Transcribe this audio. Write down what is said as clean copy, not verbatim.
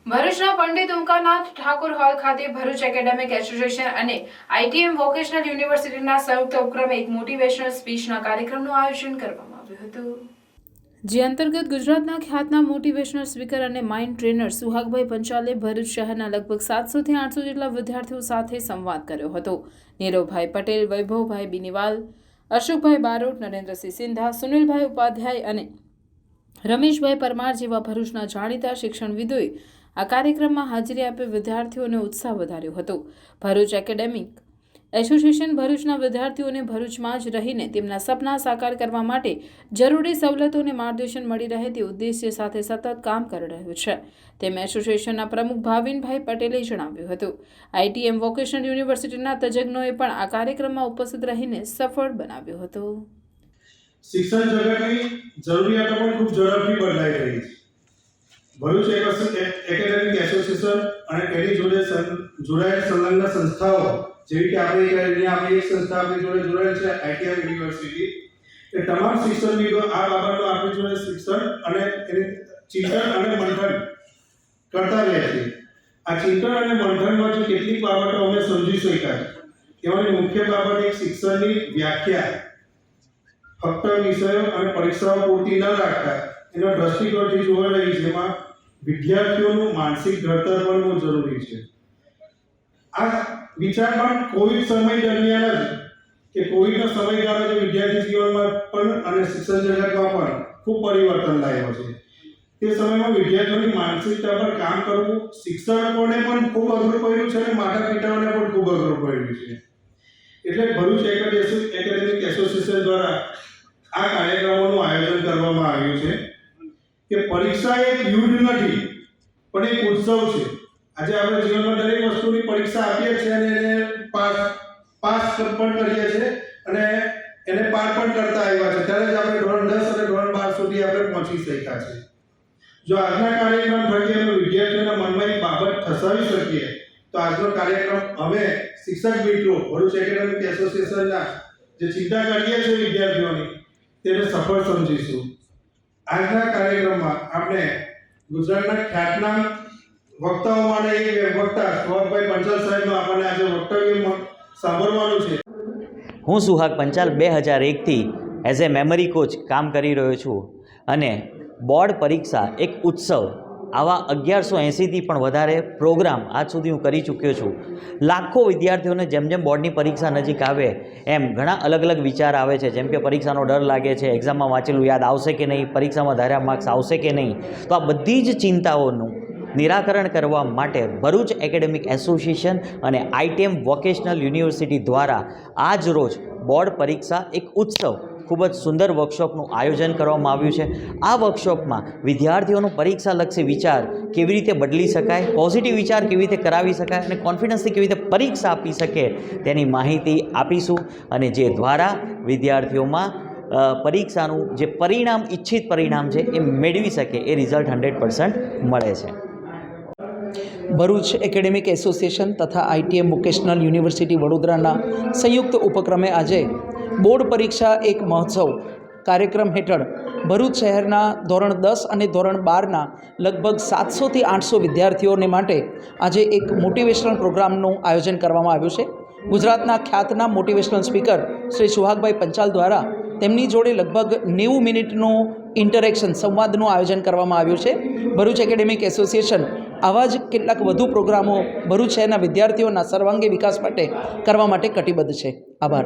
ભરૂચના પંડિત ઉમકાનાથ ઠાકોર હોલ ખાતે Bharuch academic association અને આઈટીએમ વોકેશનલ યુનિવર્સિટીના સંયુક્ત ઉપક્રમે એક મોટિવેશનલ સ્પીચના કાર્યક્રમનું આયોજન કરવામાં આવ્યું હતું, જે અંતર્ગત ગુજરાતના ખ્યાતના મોટિવેશનલ સ્પીકર અને માઇન્ડ ટ્રેનર સુહાગભાઈ પંચાલે ભરૂચ શહેરના લગભગ 700 થી 800 જેટલા વિદ્યાર્થીઓ સાથે સંવાદ કર્યો હતો। નીરવભાઈ પટેલ, વૈભવભાઈ બિનીવાલ, અશોકભાઈ બારોટ, નરેન્દ્રસિંહ સિંધા, સુનિલભાઈ ઉપાધ્યાય અને રમેશભાઈ પરમાર જેવા ભરૂચના જાણીતા શિક્ષણવિદોએ આ કાર્યક્રમમાં હાજરી આપી વિદ્યાર્થીઓને ઉત્સાહ વધાર્યો હતો। ભરૂચ એકેડેમિક એસોસિએશન ભરૂચના વિદ્યાર્થીઓને ભરૂચમાં જ રહીને તેમના સપના સાકાર કરવા માટે જરૂરી સવલતો અને માર્ગદર્શન મળી રહે તે ઉદ્દેશ્ય સાથે સતત કામ કરી રહ્યું છે, તેમ એસોસિએશનના પ્રમુખ ભાવિનભાઈ પટેલે જણાવ્યું હતું। આઈટીએમ વોકેશનલ યુનિવર્સિટીના તજજ્ઞોએ પણ આ કાર્યક્રમમાં ઉપસ્થિત રહીને સફળ બનાવ્યો હતો। શિક્ષણ જગતની જરૂરિયાતો પણ ખૂબ ઝડપથી બદલાઈ રહી છે। ભરૂચ એકેડેમિક એસોસિએશન અને તેની જોડે જોડાયેલ સંલગ્ન સંસ્થાઓ જેવી કે આપણી એક સંસ્થા આપણી જોડે જોડાયેલ છે આઈટીએમ યુનિવર્સિટી, એ તમામ શિક્ષણવિદો આ બાબતમાં આપણી જોડે શિક્ષણ અને એની ચિંતન અને મંથન કરતા રહે છે। આ ચિંતન અને મંથનમાં જે કેટલીક બાબતો અમે સમજી શક્યા તેમાંની મુખ્ય બાબત એક શિક્ષણની વ્યાખ્યા ફક્ત વિષયો અને પરીક્ષાઓ પૂરતી ન રાખતા એનો દ્રષ્ટિકોણથી જોવા રહી, જેમાં વિદ્યાર્થીઓનું માનસિક ઘડતર પણ બહુ જરૂરી છે। આ વિચાર પણ કોવિડ સમય દરમિયાન જ કે કોવિડનો સમયગાળો જે વિદ્યાર્થી જીવનમાં પણ અને શિક્ષણ જગતમાં પણ ખૂબ પરિવર્તન લાવ્યો છે। તે સમયમાં વિદ્યાર્થીઓની માનસિકતા પર કામ કરવું શિક્ષકોને પણ ખૂબ અઘરું પડ્યું છે અને માતા પિતાઓને પણ ખૂબ અઘરું પડ્યું છે। એટલે ભરૂચ એકેડેમિક એસોસિએશન દ્વારા આ કાર્યક્રમોનું આયોજન કરવામાં આવ્યું છે કે પરીક્ષા એક યુદ્ધ નથી પણ એક ઉત્સવ છે। આજે આપણે જીવનમાં દરેક વસ્તુની પરીક્ષા આપીએ છીએ અને એને પાસ પણ કરીએ છીએ અને એને પાર પણ કરતા આવ્યા છે, ત્યારે જ આપણે ધોરણ 10 અને ધોરણ 12 સુધી આપણે પહોંચી શક્યા છે। જો આજના કાર્યક્રમ થકી અમે વિદ્યાર્થીઓના મનમાં એક બાબત ઠસાવી શકીએ તો આજનો કાર્યક્રમ અમે શિક્ષક મિત્રો ભરૂચ એકેડેમિક એસોસિએશનના જે ચિંતા કરીએ છીએ વિદ્યાર્થીઓની તેને સફળ સમજીશું। આજના કાર્યક્રમમાં આપણે ગુજરાતના ખ્યાતનામ વક્તાઓમાંના એક વક્તા સુહાગભાઈ પંચાલ સાહેબનું આપણને આજે વક્તવ્ય સાંભળવાનું છે। હું સુહાગ પંચાલ 2001થી એઝ એ મેમરી કોચ કામ કરી રહ્યો છું અને બોર્ડ પરીક્ષા એક ઉત્સવ આવા 1180થી પણ વધારે પ્રોગ્રામ આજ સુધી હું કરી ચૂક્યો છું। લાખો વિદ્યાર્થીઓને જેમ જેમ બોર્ડની પરીક્ષા નજીક આવે એમ ઘણા અલગ અલગ વિચાર આવે છે, જેમ કે પરીક્ષાનો ડર લાગે છે, એક્ઝામમાં વાંચેલું યાદ આવશે કે નહીં, પરીક્ષામાં ધાર્યા માર્ક્સ આવશે કે નહીં। તો આ બધી જ ચિંતાઓનું નિરાકરણ કરવા માટે ભરૂચ એકેડેમિક એસોસિએશન અને આઈટીએમ વોકેશનલ યુનિવર્સિટી દ્વારા આજ રોજ બોર્ડ પરીક્ષા એક ઉત્સવ ખૂબ જ સુંદર વર્કશોપનું આયોજન કરવામાં આવ્યું છે। આ વર્કશોપમાં વિદ્યાર્થીઓનું પરીક્ષાલક્ષી વિચાર કેવી રીતે બદલી શકાય, પોઝિટિવ વિચાર કેવી રીતે કરાવી શકાય અને કોન્ફિડન્સથી કેવી રીતે પરીક્ષા આપી શકે તેની માહિતી આપીશું અને જે દ્વારા વિદ્યાર્થીઓમાં પરીક્ષાનું જે પરિણામ, ઈચ્છિત પરિણામ છે એ મેળવી શકે, એ રિઝલ્ટ 100% મળે છે। ભરૂચ એકેડેમિક એસોસિએશન તથા આઈટીએમ વોકેશનલ યુનિવર્સિટી વડોદરાના સંયુક્ત ઉપક્રમે આજે બોર્ડ પરીક્ષા એક મહોત્સવ કાર્યક્રમ હેઠળ ભરૂચ શહેરના ધોરણ 10 અને ધોરણ 12ના લગભગ 700થી 800 વિદ્યાર્થીઓને માટે આજે એક મોટિવેશનલ પ્રોગ્રામનું આયોજન કરવામાં આવ્યું છે। ગુજરાતના ખ્યાતના મોટિવેશનલ સ્પીકર શ્રી સુહાગભાઈ પંચાલ દ્વારા તેમની જોડે લગભગ 90 મિનિટનું ઇન્ટરેક્શન સંવાદનું આયોજન કરવામાં આવ્યું છે। ભરૂચ એકેડેમિક એસોસિએશન આવા જ કેટલાક વધુ પ્રોગ્રામો ભરૂચ શહેરના વિદ્યાર્થીઓના સર્વાંગી વિકાસ માટે કરવા માટે કટિબદ્ધ છે। આભાર।